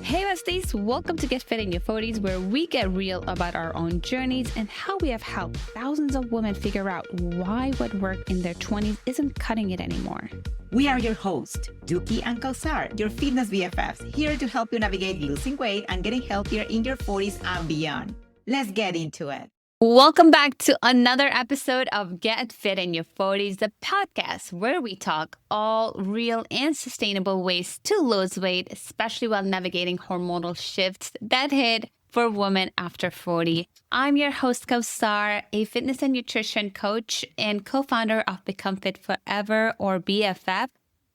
Hey besties, welcome to Get Fit in Your 40s, where we get real about our own journeys and how we have helped thousands of women figure out why what worked in their 20s isn't cutting it anymore. We are your hosts, Dookie and Kausar, your fitness BFFs, here to help you navigate losing weight and getting healthier in your 40s and beyond. Let's get into it. Welcome back to another episode of Get Fit in Your 40s, the podcast where we talk all real and sustainable ways to lose weight, especially while navigating hormonal shifts that hit for women after 40. I'm your host, Kausar, a fitness and nutrition coach and co-founder of Become Fit Forever, or BFF.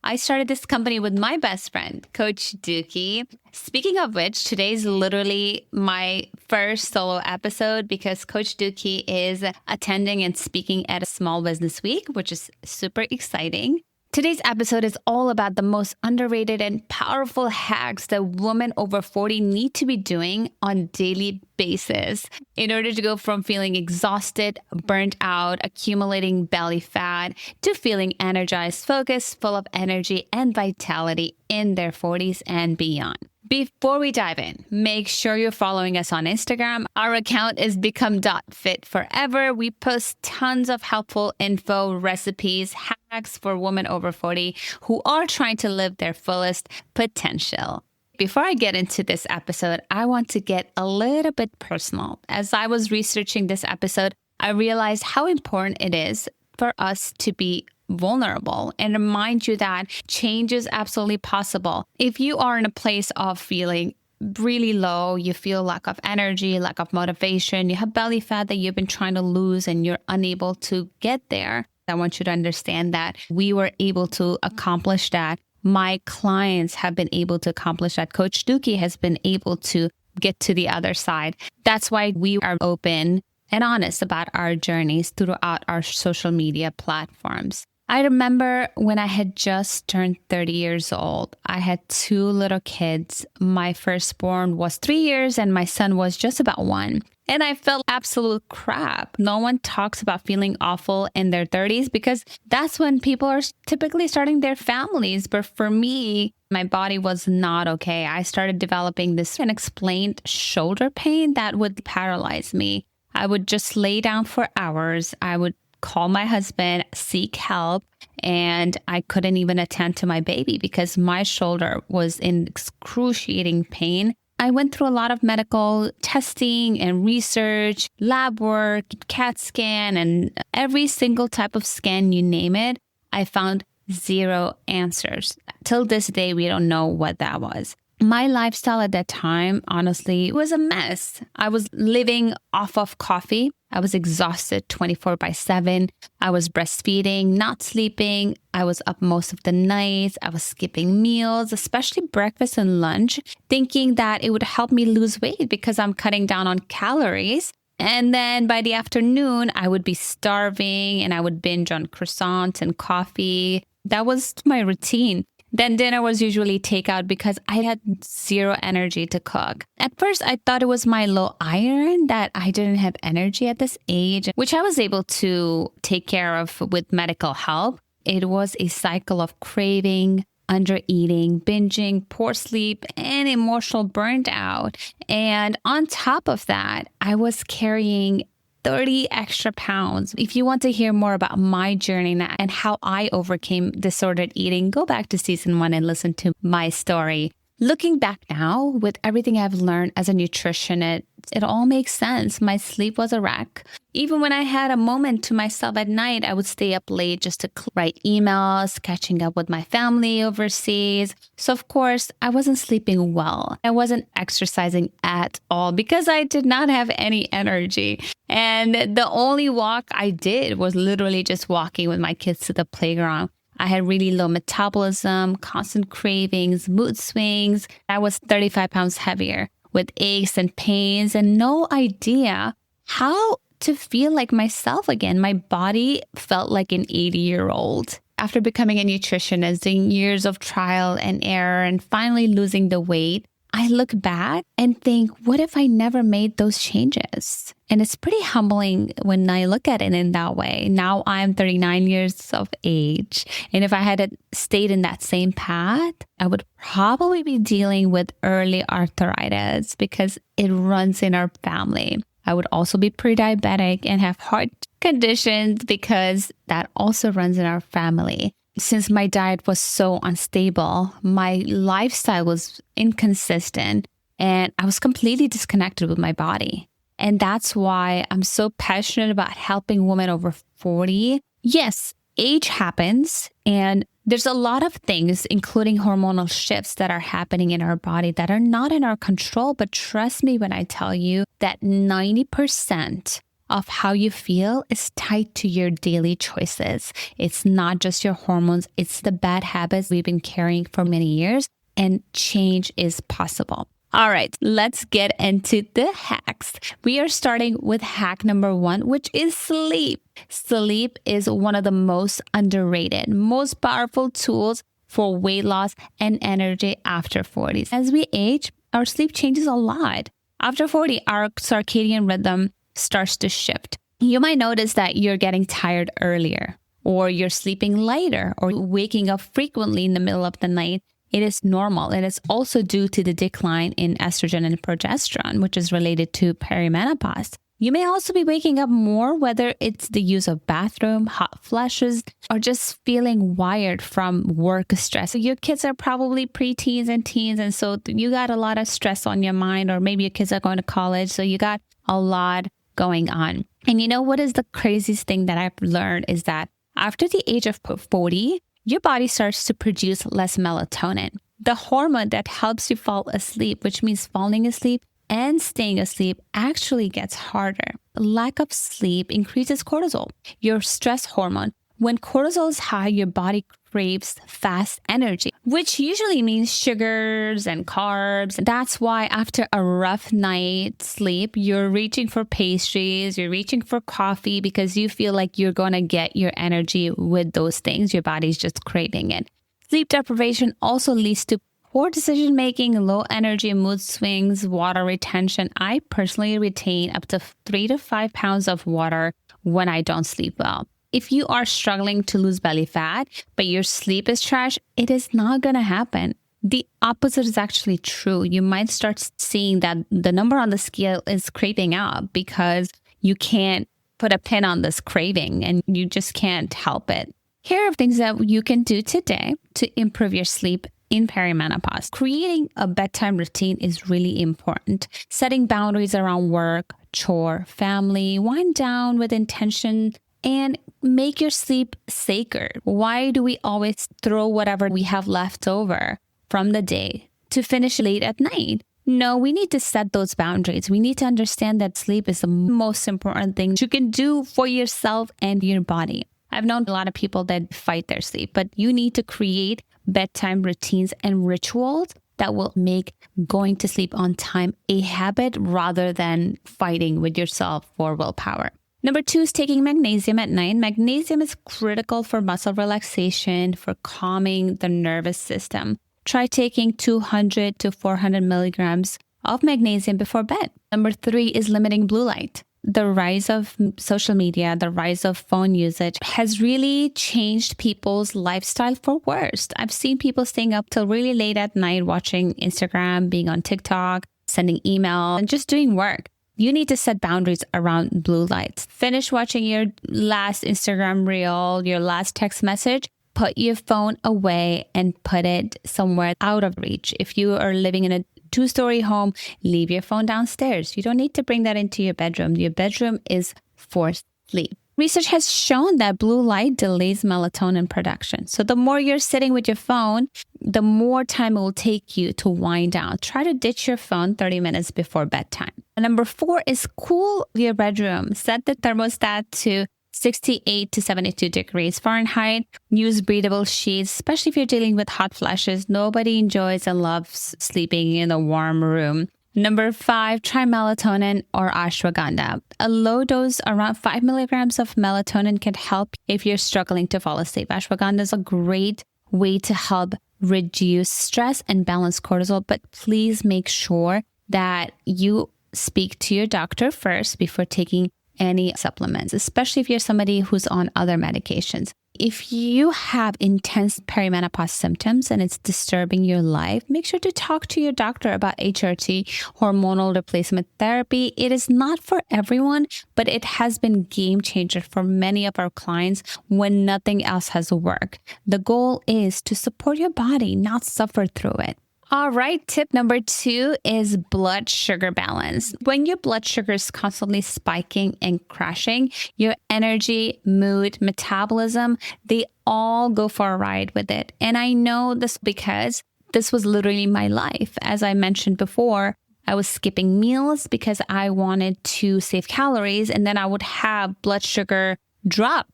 I started this company with my best friend, Coach Dookie. Speaking of which, today is literally my first solo episode because Coach Dookie is attending and speaking at a small business week, which is super exciting. Today's episode is all about the most underrated and powerful hacks that women over 40 need to be doing on a daily basis in order to go from feeling exhausted, burnt out, accumulating belly fat, to feeling energized, focused, full of energy and vitality in their 40s and beyond. Before we dive in, make sure you're following us on Instagram. Our account is become.fitforever. We post tons of helpful info, recipes, hacks for women over 40 who are trying to live their fullest potential. Before I get into this episode, I want to get a little bit personal. As I was researching this episode, I realized how important it is for us to be vulnerable and remind you that change is absolutely possible. If you are in a place of feeling really low, you feel lack of energy, lack of motivation, you have belly fat that you've been trying to lose and you're unable to get there, I want you to understand that we were able to accomplish that. My clients have been able to accomplish that. Coach Dookie has been able to get to the other side. That's why we are open and honest about our journeys throughout our social media platforms. I remember when I had just turned 30 years old, I had two little kids. My firstborn was 3 years and my son was just about 1. And I felt absolute crap. No one talks about feeling awful in their 30s because that's when people are typically starting their families. But for me, my body was not okay. I started developing this unexplained shoulder pain that would paralyze me. I would just lay down for hours. I would call my husband, seek help, and I couldn't even attend to my baby because my shoulder was in excruciating pain. I went through a lot of medical testing and research, lab work, CAT scan, and every single type of scan, you name it. I found zero answers. Till this day, we don't know what that was. My lifestyle at that time, honestly, was a mess. I was living off of coffee. I was exhausted 24/7. I was breastfeeding, not sleeping. I was up most of the nights. I was skipping meals, especially breakfast and lunch, thinking that it would help me lose weight because I'm cutting down on calories. And then by the afternoon, I would be starving and I would binge on croissants and coffee. That was my routine. Then dinner was usually takeout because I had zero energy to cook. At first, I thought it was my low iron that I didn't have energy at this age, which I was able to take care of with medical help. It was a cycle of craving, undereating, binging, poor sleep, and emotional burnt out. And on top of that, I was carrying 30 extra pounds. If you want to hear more about my journey and how I overcame disordered eating, go back to season 1 and listen to my story. Looking back now, with everything I've learned as a nutritionist, it all makes sense. My sleep was a wreck. Even when I had a moment to myself at night, I would stay up late just to write emails, catching up with my family overseas. So of course, I wasn't sleeping well. I wasn't exercising at all because I did not have any energy. And the only walk I did was literally just walking with my kids to the playground. I had really low metabolism, constant cravings, mood swings. I was 35 pounds heavier with aches and pains and no idea how to feel like myself again. My body felt like an 80-year-old. After becoming a nutritionist, doing years of trial and error and finally losing the weight, I look back and think, what if I never made those changes? And it's pretty humbling when I look at it in that way. Now I'm 39 years of age. And if I had stayed in that same path, I would probably be dealing with early arthritis because it runs in our family. I would also be pre-diabetic and have heart conditions because that also runs in our family. Since my diet was so unstable, my lifestyle was inconsistent and I was completely disconnected with my body. And that's why I'm so passionate about helping women over 40. Yes, age happens and there's a lot of things, including hormonal shifts that are happening in our body that are not in our control. But trust me when I tell you that 90% of how you feel is tied to your daily choices. It's not just your hormones, it's the bad habits we've been carrying for many years, and change is possible. All right, let's get into the hacks. We are starting with hack number 1, which is sleep. Sleep is one of the most underrated, most powerful tools for weight loss and energy after 40s. As we age, our sleep changes a lot. After 40, our circadian rhythm starts to shift. You might notice that you're getting tired earlier, or you're sleeping later, or waking up frequently in the middle of the night. It is normal. And it's also due to the decline in estrogen and progesterone, which is related to perimenopause. You may also be waking up more, whether it's the use of bathroom, hot flushes, or just feeling wired from work stress. So your kids are probably preteens and teens, and so you got a lot of stress on your mind, or maybe your kids are going to college, so you got a lot going on. And you know what is the craziest thing that I've learned is that after the age of 40, your body starts to produce less melatonin, the hormone that helps you fall asleep, which means falling asleep and staying asleep actually gets harder. Lack of sleep increases cortisol, your stress hormone. When cortisol is high, your body craves fast energy, which usually means sugars and carbs. That's why after a rough night's sleep, you're reaching for pastries, you're reaching for coffee because you feel like you're going to get your energy with those things. Your body's just craving it. Sleep deprivation also leads to poor decision making, low energy, mood swings, water retention. I personally retain up to 3 to 5 pounds of water when I don't sleep well. If you are struggling to lose belly fat, but your sleep is trash, it is not going to happen. The opposite is actually true. You might start seeing that the number on the scale is creeping up because you can't put a pin on this craving and you just can't help it. Here are things that you can do today to improve your sleep in perimenopause. Creating a bedtime routine is really important. Setting boundaries around work, chore, family, wind down with intention, and make your sleep sacred. Why do we always throw whatever we have left over from the day to finish late at night? No, we need to set those boundaries. We need to understand that sleep is the most important thing you can do for yourself and your body. I've known a lot of people that fight their sleep, but you need to create bedtime routines and rituals that will make going to sleep on time a habit rather than fighting with yourself for willpower. Number 2 is taking magnesium at night. Magnesium is critical for muscle relaxation, for calming the nervous system. Try taking 200 to 400 milligrams of magnesium before bed. Number 3 is limiting blue light. The rise of social media, the rise of phone usage has really changed people's lifestyle for worse. I've seen people staying up till really late at night watching Instagram, being on TikTok, sending email, and just doing work. You need to set boundaries around blue lights. Finish watching your last Instagram reel, your last text message. Put your phone away and put it somewhere out of reach. If you are living in a 2-story home, leave your phone downstairs. You don't need to bring that into your bedroom. Your bedroom is for sleep. Research has shown that blue light delays melatonin production. So the more you're sitting with your phone, the more time it will take you to wind down. Try to ditch your phone 30 minutes before bedtime. Number 4 is cool your bedroom. Set the thermostat to 68 to 72 degrees Fahrenheit. Use breathable sheets, especially if you're dealing with hot flashes. Nobody enjoys and loves sleeping in a warm room. Number 5, try melatonin or ashwagandha. A low dose, around 5 milligrams of melatonin can help if you're struggling to fall asleep. Ashwagandha is a great way to help reduce stress and balance cortisol. But please make sure that you speak to your doctor first before taking any supplements, especially if you're somebody who's on other medications. If you have intense perimenopause symptoms and it's disturbing your life, make sure to talk to your doctor about HRT, hormonal replacement therapy. It is not for everyone, but it has been game changer for many of our clients when nothing else has worked. The goal is to support your body, not suffer through it. All right, tip number 2 is blood sugar balance. When your blood sugar is constantly spiking and crashing, your energy, mood, metabolism, they all go for a ride with it. And I know this because this was literally my life. As I mentioned before, I was skipping meals because I wanted to save calories, and then I would have blood sugar drop.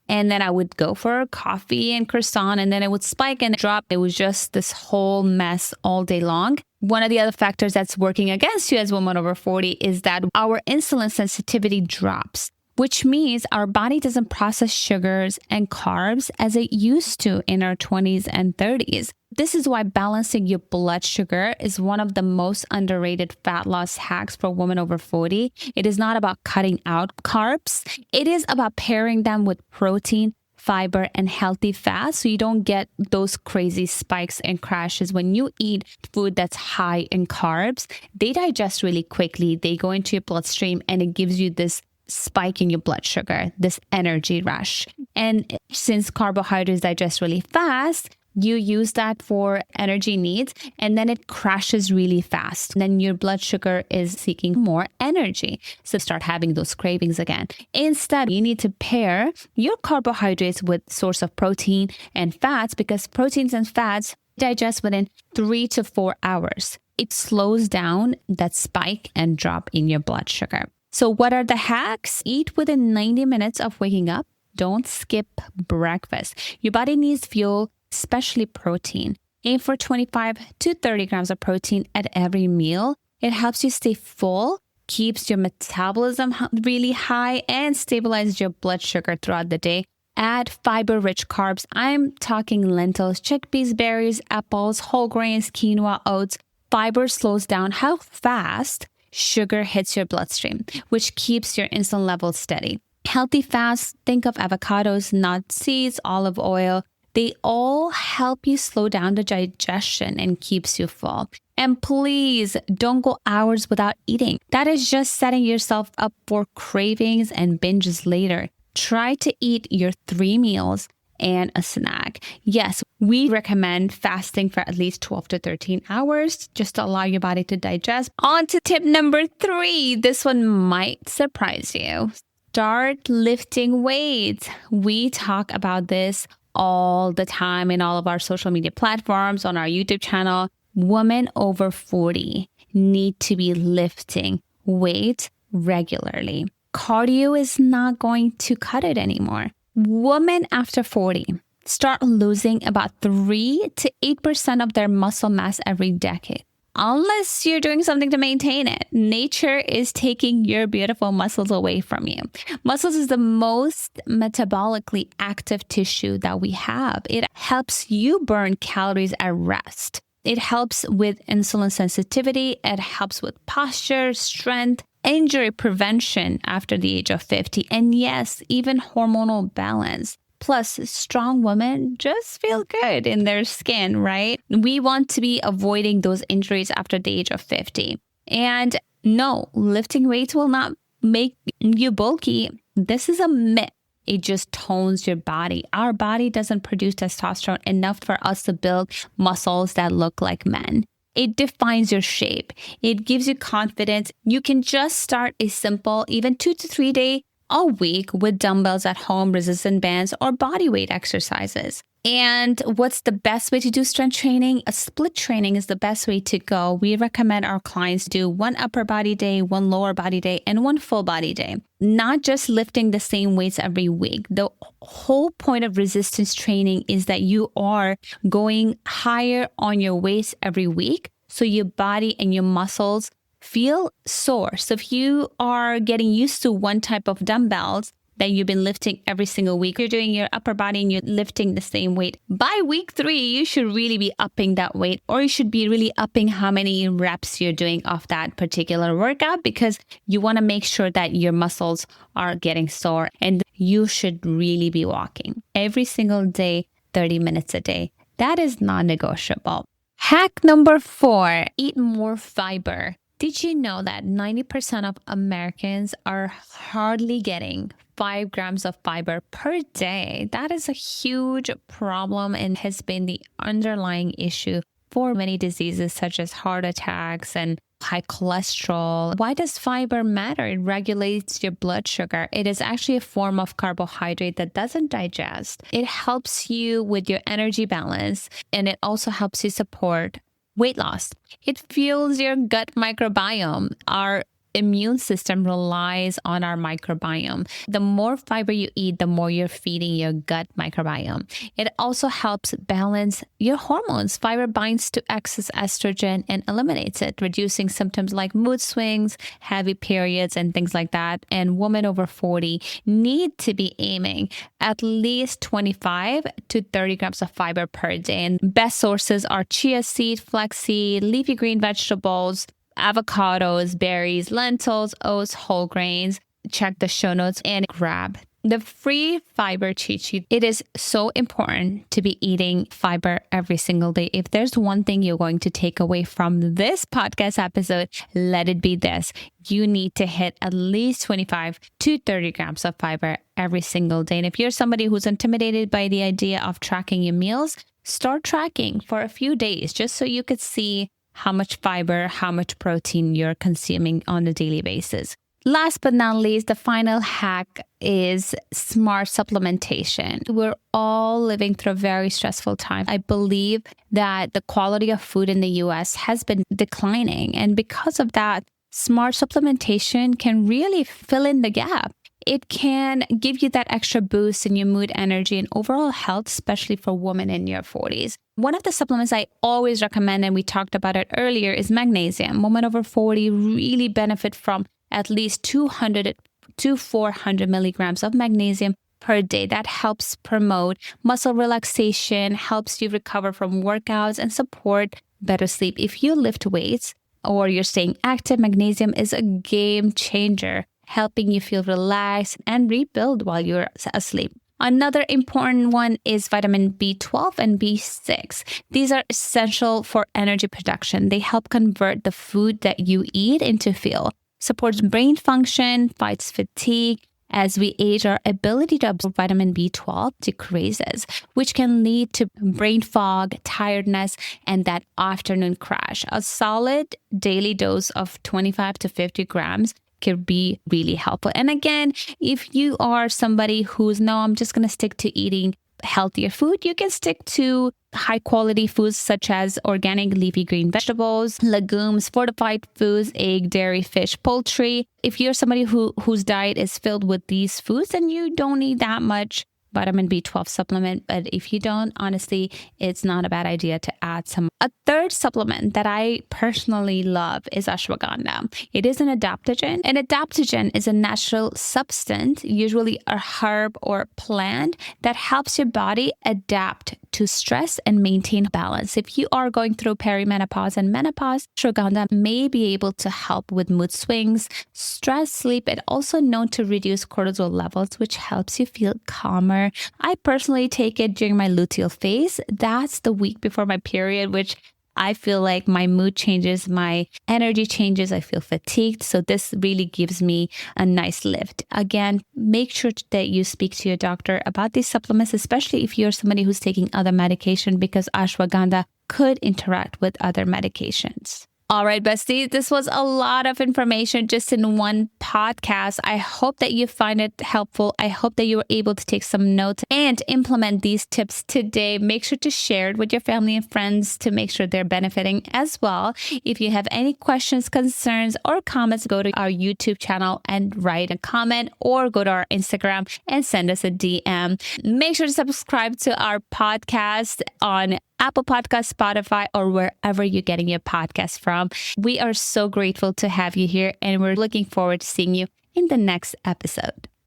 And then I would go for a coffee and croissant, and then it would spike and drop. It was just this whole mess all day long. One of the other factors that's working against you as a woman over 40 is that our insulin sensitivity drops, which means our body doesn't process sugars and carbs as it used to in our 20s and 30s. This is why balancing your blood sugar is one of the most underrated fat loss hacks for women over 40. It is not about cutting out carbs. It is about pairing them with protein, fiber, and healthy fats so you don't get those crazy spikes and crashes when you eat food that's high in carbs. They digest really quickly. They go into your bloodstream and it gives you this spike in your blood sugar, this energy rush. And since carbohydrates digest really fast, you use that for energy needs, and then it crashes really fast. And then your blood sugar is seeking more energy. So start having those cravings again. Instead, you need to pair your carbohydrates with source of protein and fats, because proteins and fats digest within 3 to 4 hours. It slows down that spike and drop in your blood sugar. So what are the hacks? Eat within 90 minutes of waking up. Don't skip breakfast. Your body needs fuel, especially protein. Aim for 25 to 30 grams of protein at every meal. It helps you stay full, keeps your metabolism really high, and stabilizes your blood sugar throughout the day. Add fiber-rich carbs. I'm talking lentils, chickpeas, berries, apples, whole grains, quinoa, oats. Fiber slows down how fast sugar hits your bloodstream, which keeps your insulin levels steady. Healthy fats, think of avocados, nuts, seeds, olive oil. They all help you slow down the digestion and keeps you full. And please don't go hours without eating. That is just setting yourself up for cravings and binges later. Try to eat your 3 meals and a snack. Yes, we recommend fasting for at least 12 to 13 hours just to allow your body to digest. On to tip number 3. This one might surprise you. Start lifting weights. We talk about this all the time in all of our social media platforms, on our YouTube channel. Women over 40 need to be lifting weight regularly. Cardio is not going to cut it anymore. Women after 40 start losing about 3 to 8% of their muscle mass every decade. Unless you're doing something to maintain it, nature is taking your beautiful muscles away from you. Muscles is the most metabolically active tissue that we have. It helps you burn calories at rest. It helps with insulin sensitivity. It helps with posture, strength, injury prevention after the age of 50. And yes, even hormonal balance. Plus, strong women just feel good in their skin, right? We want to be avoiding those injuries after the age of 50. And no, lifting weights will not make you bulky. This is a myth. It just tones your body. Our body doesn't produce testosterone enough for us to build muscles that look like men. It defines your shape. It gives you confidence. You can just start a simple, even 2 to 3 day a week with dumbbells at home, resistance bands, or body weight exercises. And what's the best way to do strength training? A split training is the best way to go. We recommend our clients do 1 upper body day, 1 lower body day, and 1 full body day. Not just lifting the same weights every week. The whole point of resistance training is that you are going higher on your weights every week, so your body and your muscles feel sore. So if you are getting used to one type of dumbbells, that you've been lifting every single week. You're doing your upper body and you're lifting the same weight. By week 3, you should really be upping that weight, or you should be really upping how many reps you're doing off that particular workout, because you want to make sure that your muscles are getting sore. And you should really be walking every single day, 30 minutes a day. That is non-negotiable. Hack number 4, eat more fiber. Did you know that 90% of Americans are hardly getting 5 grams of fiber per day? That is a huge problem and has been the underlying issue for many diseases such as heart attacks and high cholesterol. Why does fiber matter? It regulates your blood sugar. It is actually a form of carbohydrate that doesn't digest. It helps you with your energy balance, and it also helps you support weight loss. It fuels your gut microbiome. Our immune system relies on our microbiome. The more fiber you eat, the more you're feeding your gut microbiome. It also helps balance your hormones. Fiber binds to excess estrogen and eliminates it, reducing symptoms like mood swings, heavy periods, and things like that. And women over 40 need to be aiming at least 25 to 30 grams of fiber per day. And best sources are chia seed, flaxseed, leafy green vegetables, avocados, berries, lentils, oats, whole grains. Check the show notes and grab the free fiber cheat sheet. It is so important to be eating fiber every single day. If there's one thing you're going to take away from this podcast episode, let it be this. You need to hit at least 25 to 30 grams of fiber every single day. And if you're somebody who's intimidated by the idea of tracking your meals, start tracking for a few days just so you could see how much fiber, how much protein you're consuming on a daily basis. Last but not least, the final hack is smart supplementation. We're all living through a very stressful time. I believe that the quality of food in the US has been declining. And because of that, smart supplementation can really fill in the gap. It can give you that extra boost in your mood, energy, and overall health, especially for women in your 40s. One of the supplements I always recommend, and we talked about it earlier, is magnesium. Women over 40 really benefit from at least 200 to 400 milligrams of magnesium per day. That helps promote muscle relaxation, helps you recover from workouts, and support better sleep. If you lift weights or you're staying active, magnesium is a game changer, helping you feel relaxed and rebuild while you're asleep. Another important one is vitamin B12 and B6. These are essential for energy production. They help convert the food that you eat into fuel, supports brain function, fights fatigue. As we age, our ability to absorb vitamin B12 decreases, which can lead to brain fog, tiredness, and that afternoon crash. A solid daily dose of 25 to 50 grams could be really helpful. And again, if you are somebody who's, no, I'm just going to stick to eating healthier food, you can stick to high quality foods such as organic leafy green vegetables, legumes, fortified foods, egg, dairy, fish, poultry. If you're somebody whose diet is filled with these foods, then you don't need that much vitamin B12 supplement. But if you don't, honestly, it's not a bad idea to add some. A third supplement that I personally love is ashwagandha. It is an adaptogen. An adaptogen is a natural substance, usually a herb or plant, that helps your body adapt to stress and maintain balance. If you are going through perimenopause and menopause, ashwagandha may be able to help with mood swings, stress, sleep, and also known to reduce cortisol levels, which helps you feel calmer. I personally take it during my luteal phase. That's the week before my period, which I feel like my mood changes, my energy changes, I feel fatigued. So this really gives me a nice lift. Again, make sure that you speak to your doctor about these supplements, especially if you're somebody who's taking other medication, because ashwagandha could interact with other medications. All right, besties, this was a lot of information just in one podcast. I hope that you find it helpful. I hope that you were able to take some notes and implement these tips today. Make sure to share it with your family and friends to make sure they're benefiting as well. If you have any questions, concerns, or comments, go to our YouTube channel and write a comment, or go to our Instagram and send us a DM. Make sure to subscribe to our podcast on Apple Podcasts, Spotify, or wherever you're getting your podcast from. We are so grateful to have you here, and we're looking forward to seeing you in the next episode.